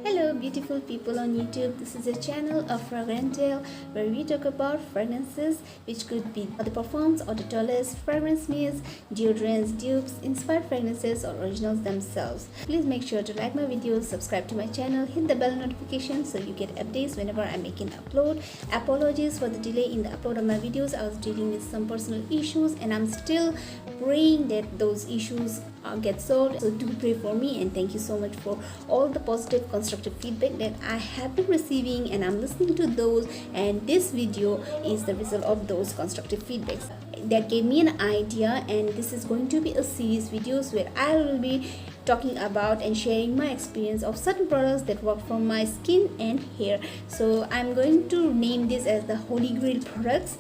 Hello beautiful people on YouTube, this is a channel of Fragrant where we talk about fragrances which could be the perfumes or the tallest fragrance meals, deodorants, dupes, inspired fragrances or originals themselves. Please make sure to like my videos, subscribe to my channel, hit the bell notification so you get updates whenever I make an upload. Apologies for the delay in the upload of my videos. I was dealing with some personal issues and I'm still praying that those issues get solved, so do pray for me, and thank you so much for all the positive constructive feedback that I have been receiving, and I'm listening to those, and this video is the result of those constructive feedbacks that gave me an idea. And this is going to be a series videos where I will be talking about and sharing my experience of certain products that work for my skin and hair. So I'm going to name this as the holy grail products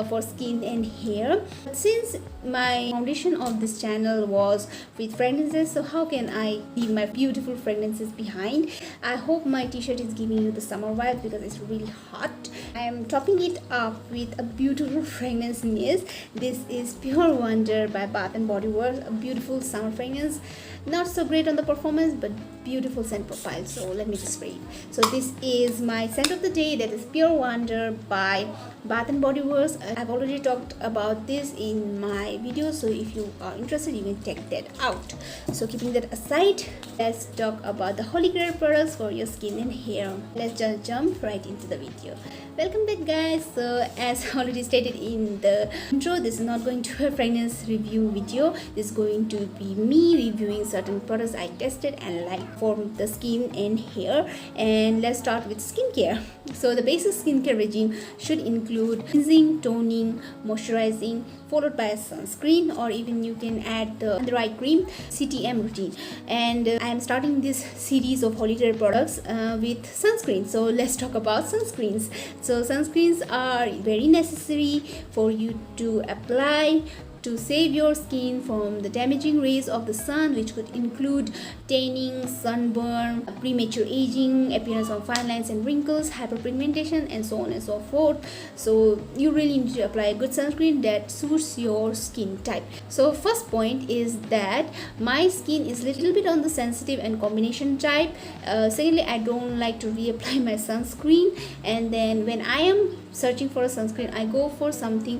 for skin and hair. Since my foundation of this channel was with fragrances, so how can I leave my beautiful fragrances behind? I hope my t-shirt is giving you the summer vibe because it's really hot. I am topping it up with a beautiful fragrance mist. This is Pure Wonder by Bath and Body Works, a beautiful summer fragrance. Not so great on the performance but beautiful scent profile, so let me just spray it. So this is my scent of the day, that is Pure Wonder by Bath and Body Works. I've already talked about this in my video, so if you are interested you can check that out. So keeping that aside, let's talk about the holy grail products for your skin and hair. Let's just jump right into the video. Welcome back guys. So as already stated in the intro, this is not going to be a fragrance review video. This is going to be me reviewing certain products I tested and liked for the skin and hair. And let's start with skincare. So the basic skincare regime should include cleansing, toning, moisturizing, followed by a sunscreen, or even you can add the under-eye cream CTM routine. And I am starting this series of holy grail products with sunscreen. So let's talk about sunscreens. So sunscreens are very necessary for you to apply to save your skin from the damaging rays of the sun, which could include tanning, sunburn, premature aging, appearance of fine lines and wrinkles, hyperpigmentation, and so on and so forth. So you really need to apply a good sunscreen that suits your skin type. So first point is that my skin is a little bit on the sensitive and combination type. Secondly, I don't like to reapply my sunscreen, and then when I am searching for a sunscreen, I go for something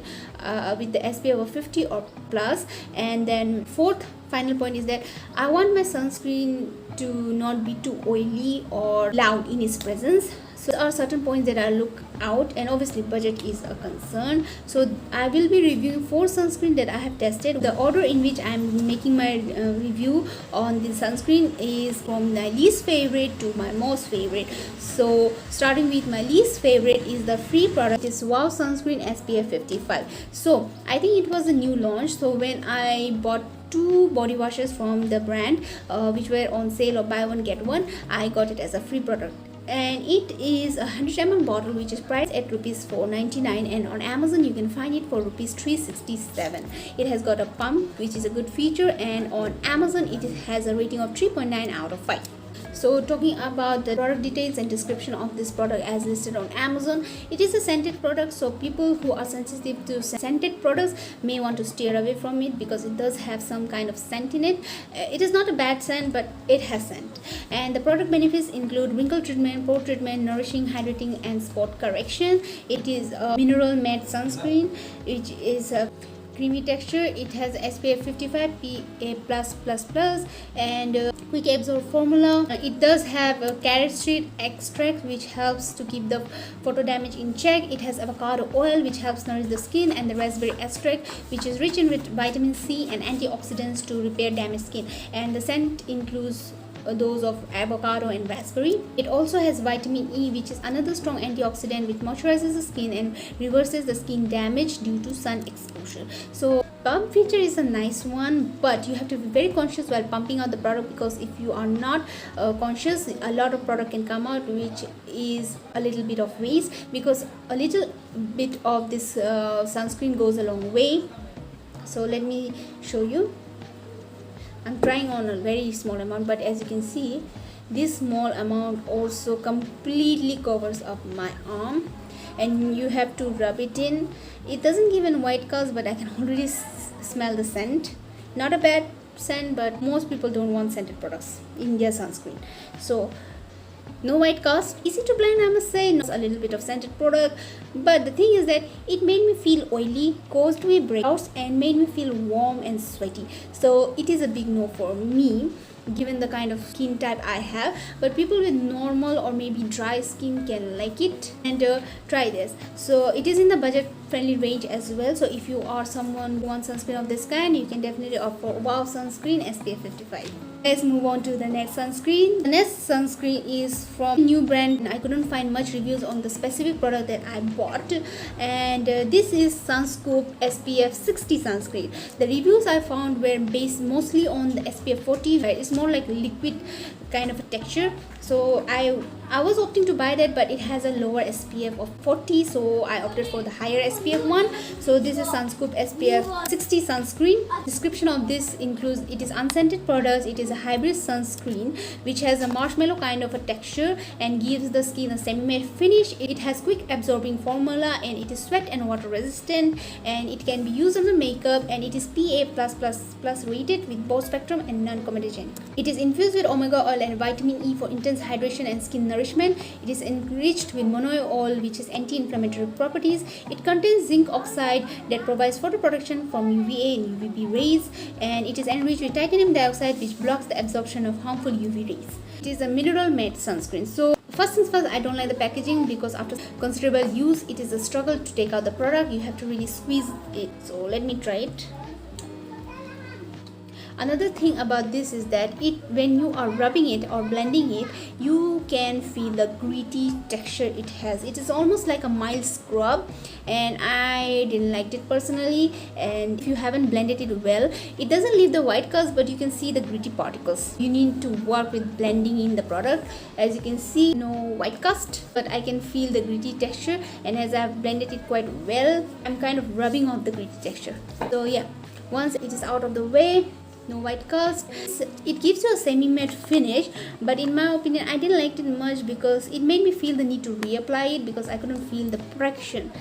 with the SPF of 50 or plus. And then fourth final point is that I want my sunscreen to not be too oily or loud in its presence. So there are certain points that I look out, and obviously budget is a concern. So I will be reviewing 4 sunscreen that I have tested. The order in which I am making my review on the sunscreen is from my least favorite to my most favorite. So starting with my least favorite is the free product, is Wow Sunscreen SPF 55. So I think it was a new launch, so when I bought 2 body washes from the brand which were on sale or buy one get one, I got it as a free product. And it is a 100 ml bottle which is priced at rupees 499, and on Amazon you can find it for rupees 367. It has got a pump which is a good feature, and on Amazon it has a rating of 3.9 out of 5. So talking about the product details and description of this product as listed on Amazon, it is a scented product, so people who are sensitive to scented products may want to steer away from it because it does have some kind of scent in it. It is not a bad scent, but it has scent. And the product benefits include wrinkle treatment, pore treatment, nourishing, hydrating, and spot correction. It is a mineral matte sunscreen which is a creamy texture. It has SPF 55 PA+++, and quick absorb formula. It does have a carrot seed extract which helps to keep the photo damage in check. It has avocado oil which helps nourish the skin, and the raspberry extract which is rich in vitamin C and antioxidants to repair damaged skin. And the scent includes those of avocado and raspberry. It also has vitamin E, which is another strong antioxidant which moisturizes the skin and reverses the skin damage due to sun exposure. So pump feature is a nice one, but you have to be very conscious while pumping out the product, because if you are not conscious, a lot of product can come out which is a little bit of waste, because a little bit of this sunscreen goes a long way. So let me show you. I'm trying on a very small amount, but as you can see, this small amount also completely covers up my arm, and you have to rub it in. It doesn't give any white cast, but I can already smell the scent. Not a bad scent, but most people don't want scented products in their sunscreen. So no white cast, easy to blend, I must say. A little bit of scented product, but the thing is that it made me feel oily, caused me breakouts, and made me feel warm and sweaty. So it is a big no for me, given the kind of skin type I have. But people with normal or maybe dry skin can like it and try this. So it is in the budget friendly range as well. So if you are someone who wants sunscreen of this kind, you can definitely opt for Wow Sunscreen SPF 55. Let's move on to the next sunscreen. The next sunscreen is from a new brand. I couldn't find much reviews on the specific product that I bought, and this is Sunscoop SPF 60 sunscreen. The reviews I found were based mostly on the SPF 40. It's more like liquid kind of a texture, so I was opting to buy that, but it has a lower SPF of 40, so I opted for the higher SPF one. So this is Sunscoop SPF 60 sunscreen. Description of this includes it is unscented products. It is a hybrid sunscreen which has a marshmallow kind of a texture and gives the skin a semi-matte finish. It has quick absorbing formula, and it is sweat and water resistant, and it can be used on the makeup, and it is PA+++ rated with broad spectrum and non-comedogenic. It is infused with omega oil and vitamin E for intense hydration and skin nourishment. It is enriched with monoil oil, which is anti-inflammatory properties. It contains zinc oxide that provides photoprotection from UVA and UVB rays, and it is enriched with titanium dioxide, which blocks the absorption of harmful UV rays. It is a mineral matte sunscreen. So first things first, I don't like the packaging because after considerable use, it is a struggle to take out the product. You have to really squeeze it. So let me try it. Another thing about this is that when you are rubbing it or blending it, you can feel the gritty texture it has. It is almost like a mild scrub, and I didn't like it personally. And if you haven't blended it well, it doesn't leave the white cast, but you can see the gritty particles. You need to work with blending in the product. As you can see, no white cast, but I can feel the gritty texture, and as I've blended it quite well, I'm kind of rubbing off the gritty texture. So yeah, once it is out of the way, no white cast, it gives you a semi-matte finish, but in my opinion I didn't like it much because it made me feel the need to reapply it because I couldn't feel the protection.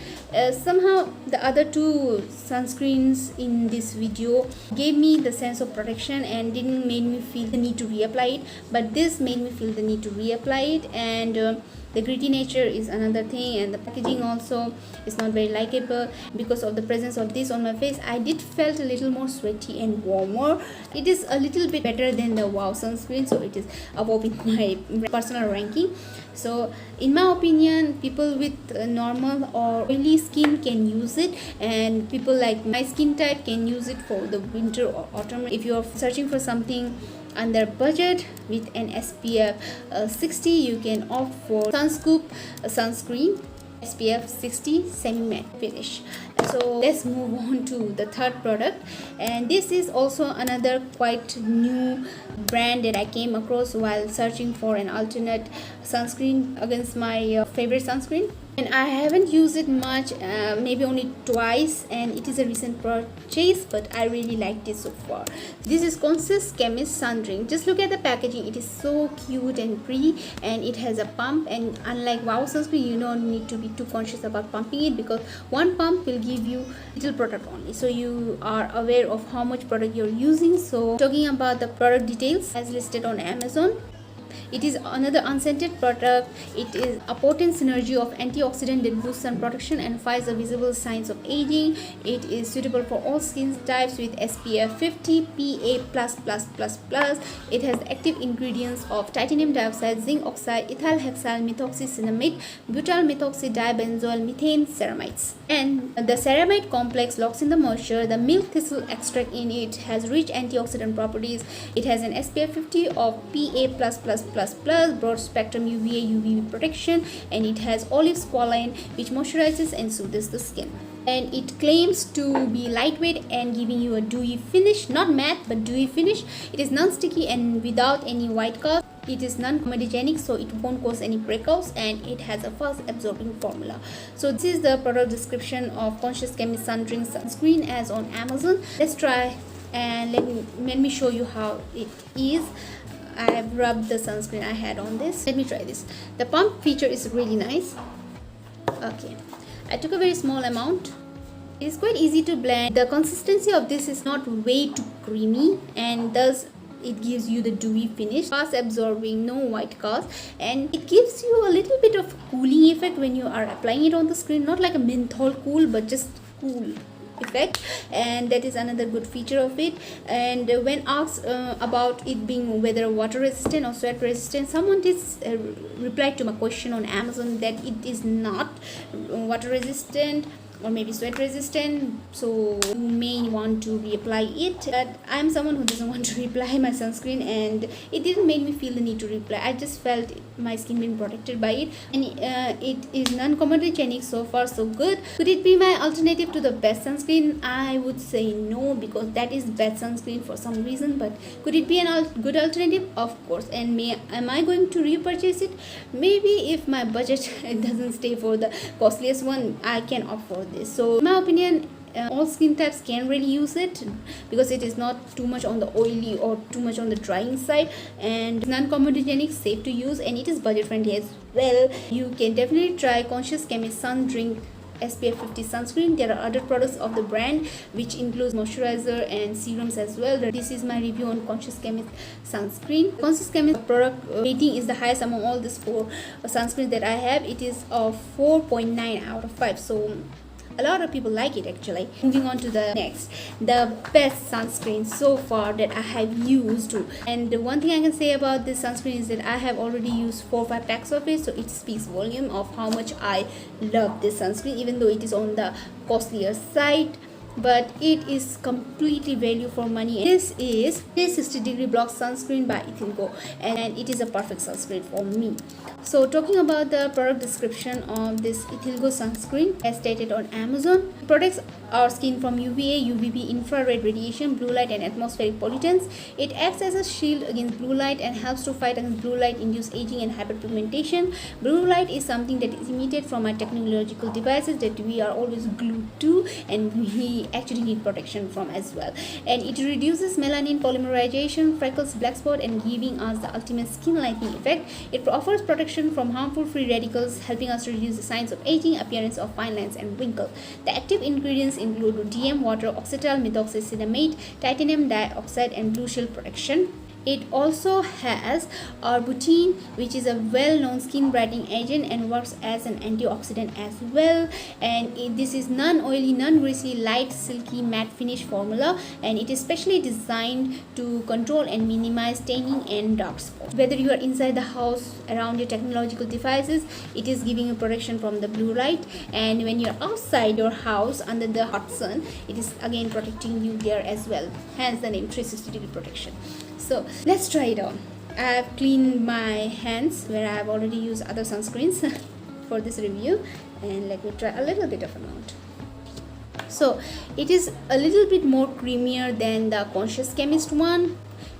Somehow the other two sunscreens in this video gave me the sense of protection and didn't make me feel the need to reapply it, but this made me feel the need to reapply it. And the gritty nature is another thing, and the packaging also is not very likable. Because of the presence of this on my face, I did felt a little more sweaty and warmer. It is a little bit better than the Wow sunscreen, so it is above in my personal ranking. So in my opinion, people with normal or oily skin can use it, and people like my skin type can use it for the winter or autumn. If you are searching for something under budget with an SPF 60, you can opt for Sunscoop Sunscreen SPF 60 semi-matte finish. So let's move on to the third product, and this is also another quite new brand that I came across while searching for an alternate sunscreen against my favorite sunscreen. And I haven't used it much, maybe only twice, and it is a recent purchase, but I really liked it so far. This is Chemist Sun Drink. Just look at the packaging, it is so cute and pretty, and it has a pump. And unlike Wow sunscreen, you don't need to be too conscious about pumping it because one pump will give you little product only, so you are aware of how much product you're using. So talking about the product details as listed on Amazon, it is another unscented product. It is a potent synergy of antioxidant that boosts sun protection and fights the visible signs of aging. It is suitable for all skin types with SPF 50 PA++++. It has active ingredients of titanium dioxide, zinc oxide, ethyl hexyl methoxycinnamide, butyl methoxy dibenzoyl methane ceramides. And the ceramide complex locks in the moisture. The milk thistle extract in it has rich antioxidant properties. It has an SPF 50 of PA++++, broad spectrum UVA UVB protection, and it has olive squalane which moisturizes and soothes the skin. And it claims to be lightweight and giving you a dewy finish, not matte but dewy finish. It is non-sticky and without any white cast. It is non-comedogenic, so it won't cause any breakouts, and it has a fast absorbing formula. So this is the product description of Chemist Sun Drink Sunscreen as on Amazon. Let's try and let me show you how it is. I have rubbed the sunscreen I had on this. Let me try this. The pump feature is really nice. Okay, I took a very small amount It is quite easy to blend. The consistency of this is not way too creamy, and thus it gives you the dewy finish, fast absorbing, no white cast, and it gives you a little bit of cooling effect when you are applying it on the screen. Not like a menthol cool, but just cool effect, and that is another good feature of it. And when asked about it being whether water resistant or sweat resistant, someone did replied to my question on Amazon that it is not water resistant or maybe sweat resistant, so you may want to reapply it. But I'm someone who doesn't want to reapply my sunscreen, and it didn't make me feel the need to reapply. I just felt my skin being protected by it, and it is non-comedogenic. So far so good. Could it be my alternative to the best sunscreen? I would say no, because that is best sunscreen for some reason. But could it be a good alternative? Of course. And am I going to repurchase it? Maybe if my budget doesn't stay for the costliest one, I can opt for this. So in my opinion, all skin types can really use it, because it is not too much on the oily or too much on the drying side, and non-comedogenic, safe to use, and it is budget friendly as well. You can definitely try Conscious Chemist Sun Drink SPF 50 sunscreen. There are other products of the brand which includes moisturizer and serums as well. This is my review on Conscious Chemist sunscreen. Conscious Chemist product rating is the highest among all these 4 sunscreens that I have. It is of 4.9 out of 5, so a lot of people like it actually. Moving on to the next, the best sunscreen so far that I have used. And the one thing I can say about this sunscreen is that I have already used 4 or 5 packs of it, so it speaks volume of how much I love this sunscreen, even though it is on the costlier side. But it is completely value for money. This is 360-degree block sunscreen by Ethylgo, and it is a perfect sunscreen for me. So talking about the product description of this Ethylgo sunscreen, as stated on Amazon, it protects our skin from UVA, UVB, infrared radiation, blue light and atmospheric pollutants. It acts as a shield against blue light and helps to fight against blue light induced aging and hyperpigmentation. Blue light is something that is emitted from our technological devices that we are always glued to, and we actually need protection from as well. And it reduces melanin polymerization, freckles, black spot, and giving us the ultimate skin lightening effect. It offers protection from harmful free radicals, helping us to reduce the signs of aging, appearance of fine lines and wrinkles. The active ingredients include DM, water, oxytal, methoxycinnamate, titanium dioxide, and blue shield protection. It also has arbutin, which is a well-known skin brightening agent and works as an antioxidant as well. And this is non-oily, non-greasy, light, silky, matte finish formula, and it is specially designed to control and minimize staining and dark spots. Whether you are inside the house, around your technological devices, it is giving you protection from the blue light, and when you are outside your house under the hot sun, it is again protecting you there as well. Hence the name 360-degree protection. So let's try it on. I have cleaned my hands where I have already used other sunscreens for this review, and let me try a little bit of amount. So it is a little bit more creamier than the Conscious Chemist one,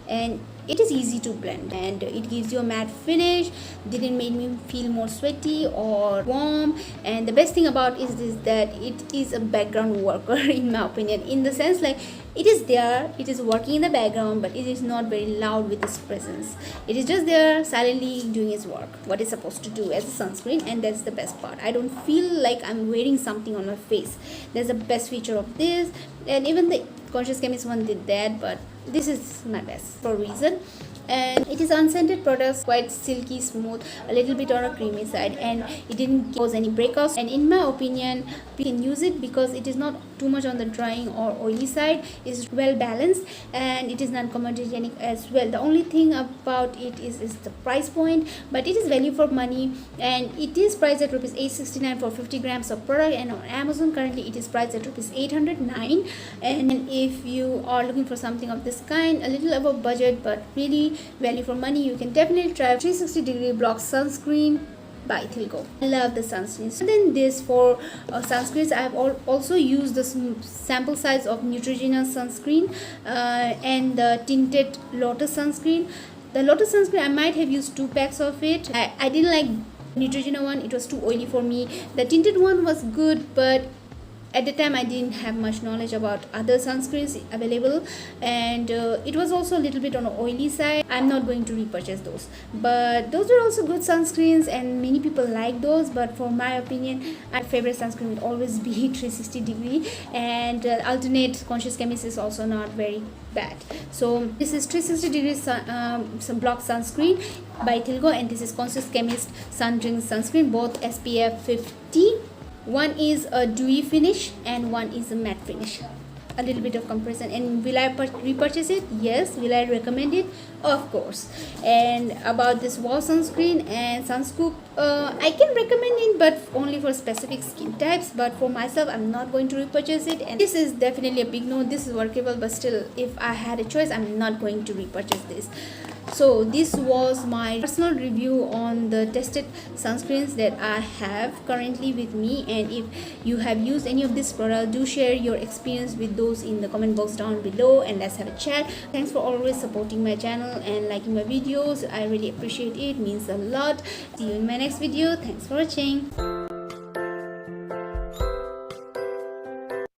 and it is easy to blend, and it gives you a matte finish. Didn't make me feel more sweaty or warm. And the best thing about is this, that it is a background worker in my opinion, in the sense like it is there, it is working in the background, but it is not very loud with its presence. It is just there silently doing its work, what it's supposed to do as a sunscreen, and that's the best part. I don't feel like I'm wearing something on my face. That's the best feature of this. And even the Conscious Chemist one did that, but this is my best for a reason. And it is unscented products, quite silky smooth, a little bit on a creamy side, and it didn't cause any breakouts. And in my opinion, we can use it because it is not too much on the drying or oily side. It's well balanced, and it is non-comedogenic as well. The only thing about it is the price point, but it is value for money, and it is priced at rupees 869 for 50 grams of product, and on Amazon currently it is priced at rupees 809. And if you are looking for something of this kind, a little above budget but really value for money, you can definitely try 360-degree block sunscreen by Ethylgo. I love the sunscreens. And then this for sunscreens, I have also used the sample size of Neutrogena Sunscreen and the tinted Lotus Sunscreen. The Lotus Sunscreen, I might have used 2 packs of it. I didn't like Neutrogena one, it was too oily for me. The tinted one was good, but at the time I didn't have much knowledge about other sunscreens available, and it was also a little bit on the oily side. I'm not going to repurchase those, but those are also good sunscreens and many people like those. But for my opinion, my favorite sunscreen will always be 360 degree, and alternate conscious chemist is also not very bad. So this is 360 degrees sunblock sunscreen by Tilgo, and this is conscious chemist sun drink sunscreen, both SPF 50. One is a dewy finish and one is a matte finish. A little bit of comparison. And will I repurchase it? Yes. Will I recommend it? Of course. And about this wall sunscreen and Sunscoop, I can recommend it, but only for specific skin types. But for myself, I'm not going to repurchase it. And this is definitely a big no. This is workable, but still, if I had a choice, I'm not going to repurchase this. So this was my personal review on the tested sunscreens that I have currently with me, and if you have used any of this product, do share your experience with those in the comment box down below, and let's have a chat. Thanks for always supporting my channel and liking my videos. I really appreciate it, means a lot. See you in my next video. Thanks for watching.